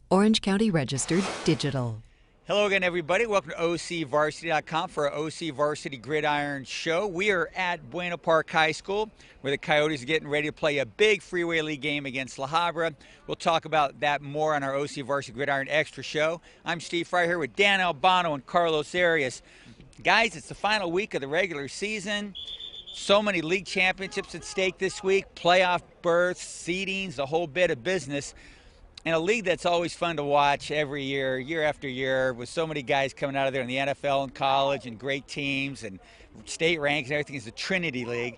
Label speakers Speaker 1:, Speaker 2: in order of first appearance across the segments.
Speaker 1: Orange County Registered Digital.
Speaker 2: Hello again, everybody. Welcome to OCVarsity.com for our OCVarsity Gridiron show. We are at Buena Park High School, where the Coyotes are getting ready to play a big Freeway League game against La Habra. We'll talk about that more on our OCVarsity Gridiron Extra show. I'm Steve Fry here with Dan Albano and Carlos Arias. Guys, it's the final week of the regular season. So many league championships at stake this week, playoff berths, seedings, the whole bit of business. And a league that's always fun to watch every year, year after year, with so many guys coming out of there in the NFL and college and great teams and state ranks and everything, is the Trinity League.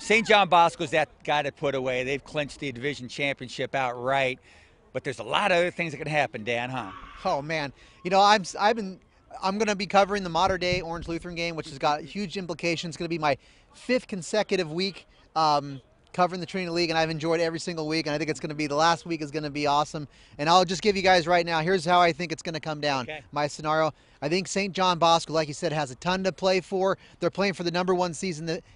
Speaker 2: St. John Bosco's that guy to put away. They've clinched the division championship outright. But there's a lot of other things that can happen, Dan, huh?
Speaker 3: Oh man, you know I'm going to be covering the Mater Dei Orange Lutheran game, which has got huge implications. It's going to be my 5th consecutive week covering the Trinity League, and I've enjoyed every single week, and I think it's going to be, the last week is going to be awesome. And I'll just give you guys right now, here's how I think it's going to come down. Okay. My scenario, I think St. John Bosco, like you said, has a ton to play for. They're playing for the #1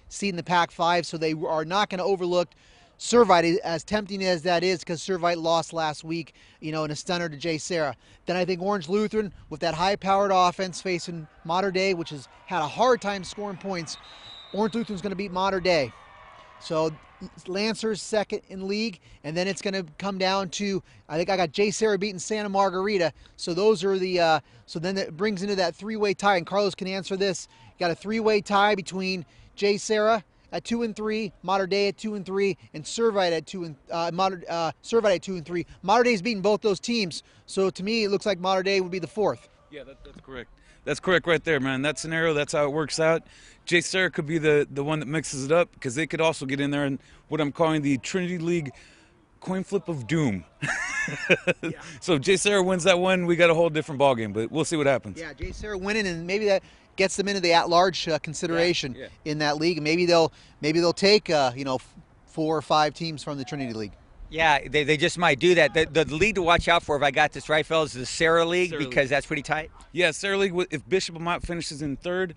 Speaker 3: seed in the Pac-5, so they are not going to overlook Servite, as tempting as that is, because Servite lost last week, you know, in a stunner to Jay Serra. Then I think Orange Lutheran, with that high-powered offense facing Mater Dei, which has had a hard time scoring points, Orange Lutheran's going to beat Mater Dei. So Lancer's second in league, and then it's going to come down to, I think I got Jay Serra beating Santa Margarita. So those are the, so then it brings into that three-way tie, and Carlos can answer this. You got a three-way tie between Jay Serra at 2-3, Mater Dei at 2-3, and Servite at 2-3. Mater Dei's beating both those teams, so to me it looks like Mater Dei would be the 4th.
Speaker 4: Yeah, that's correct. That's correct right there, man. That scenario, that's how it works out. Jay Serra could be the one that mixes it up, because they could also get in there in what I'm calling the Trinity League coin flip of doom. Yeah. So if Jay Serra wins that one, we got a whole different ballgame, but we'll see what happens.
Speaker 3: Yeah, Jay Serra winning, and maybe that gets them into the at-large consideration in that league. Maybe they'll take 4 or 5 teams from the Trinity League.
Speaker 2: Yeah, they just might do that. The league to watch out for, if I got this right, fellas, is the Serra League, because that's pretty tight.
Speaker 4: Yeah, Serra League, if Bishop Amat finishes in 3rd,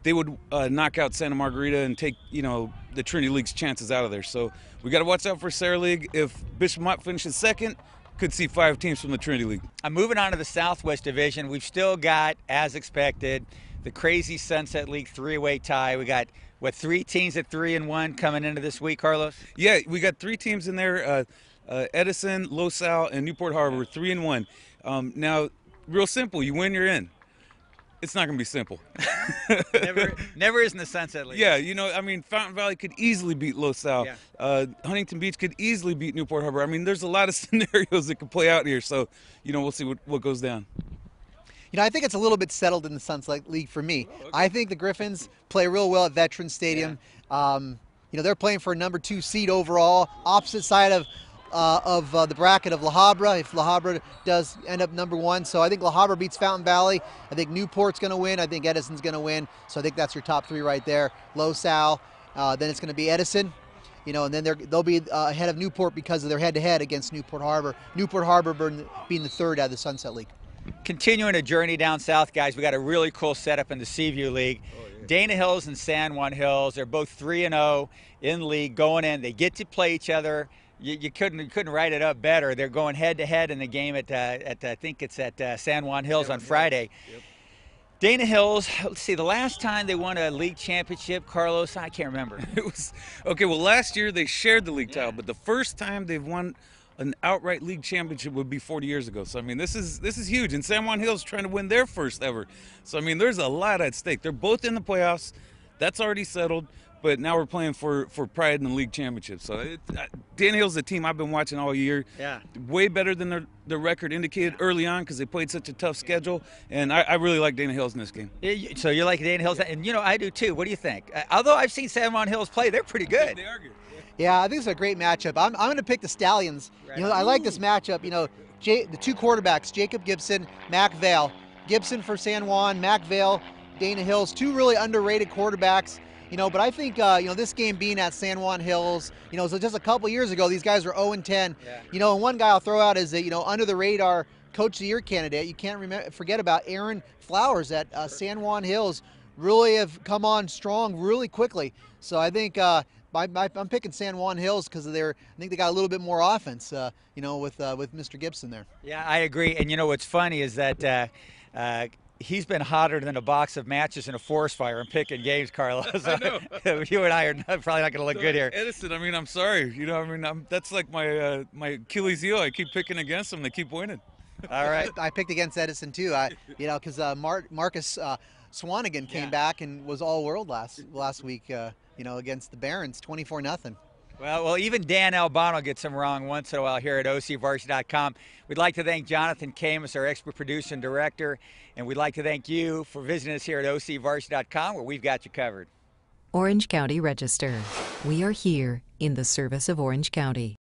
Speaker 4: they would knock out Santa Margarita and take, the Trinity League's chances out of there. So we got to watch out for Serra League. If Bishop Amat finishes 2nd, could see 5 teams from the Trinity League.
Speaker 2: I'm moving on to the Southwest Division. We've still got, as expected, the crazy Sunset League three-way tie. We got, 3 teams at 3-1 coming into this week, Carlos?
Speaker 4: Yeah, we got 3 teams in there, Edison, Los Al, and Newport Harbor, 3-1. Now, real simple, you win, you're in. It's not going to be simple.
Speaker 2: never is in the Sunset League.
Speaker 4: Yeah, Fountain Valley could easily beat Los Al. Yeah. Huntington Beach could easily beat Newport Harbor. I mean, there's a lot of scenarios that could play out here, so, we'll see what goes down.
Speaker 3: I think it's a little bit settled in the Sunset League for me. Oh, okay. I think the Griffins play real well at Veterans Stadium. Yeah. They're playing for a #2 seed overall, opposite side of the bracket of La Habra, if La Habra does end up #1. So I think La Habra beats Fountain Valley. I think Newport's going to win. I think Edison's going to win. So I think that's your top 3 right there. Los Al, then it's going to be Edison. And then they'll be ahead of Newport because of their head-to-head against Newport Harbor. Newport Harbor being the 3rd out of the Sunset League.
Speaker 2: Continuing a journey down south, guys, we got a really cool setup in the Seaview League. Oh, yeah. Dana Hills and San Juan Hills, they're both 3-0 in league going in. They get to play each other. You couldn't write it up better. They're going head-to-head in the game at I think it's at San Juan Hills on Friday. Yep. Dana Hills, let's see, the last time they won a league championship, Carlos, I can't remember.
Speaker 4: It was, okay, well, last year they shared the league title, but the first time they've won an outright league championship would be 40 years ago. So, this is huge. And San Juan Hills trying to win their first ever. So, there's a lot at stake. They're both in the playoffs. That's already settled. But now we're playing for pride in the league championship. So, Dan Hill's a team I've been watching all year. Yeah. Way better than their record indicated early on, because they played such a tough schedule. And I really like Dana Hills in this game.
Speaker 2: So you like Dana Hills? And, I do too. What do you think? Although I've seen San Juan Hills play, they're pretty good.
Speaker 4: They are good.
Speaker 3: Yeah, I think it's a great matchup. I'm going to pick the Stallions. Right. I like this matchup. The 2 quarterbacks, Jacob Gibson, Mac Vale. Gibson for San Juan, Mac Vale, Dana Hills, 2 really underrated quarterbacks. But I think, this game being at San Juan Hills, so just a couple years ago, these guys were 0-10. Yeah. And one guy I'll throw out is a, under the radar Coach of the Year candidate. You can't forget about Aaron Flowers at San Juan Hills. Really have come on strong really quickly. So I think I'm picking San Juan Hills because I think they got a little bit more offense, with Mr. Gibson there.
Speaker 2: Yeah, I agree. And what's funny is that he's been hotter than a box of matches in a forest fire and picking games, Carlos.
Speaker 4: I know.
Speaker 2: You and I are probably not going to look good here.
Speaker 4: Edison, I mean, I'm sorry. That's like my my Achilles heel. I keep picking against them. They keep winning.
Speaker 2: All right.
Speaker 3: I picked against Edison too. Because Marcus Swanigan came back and was all world last week. Against the Barons, 24-0.
Speaker 2: Well, even Dan Albano gets them wrong once in a while here at OCVarsity.com. We'd like to thank Jonathan Khamis, our expert producer and director, and we'd like to thank you for visiting us here at OCVarsity.com, where we've got you covered.
Speaker 1: Orange County Register. We are here in the service of Orange County.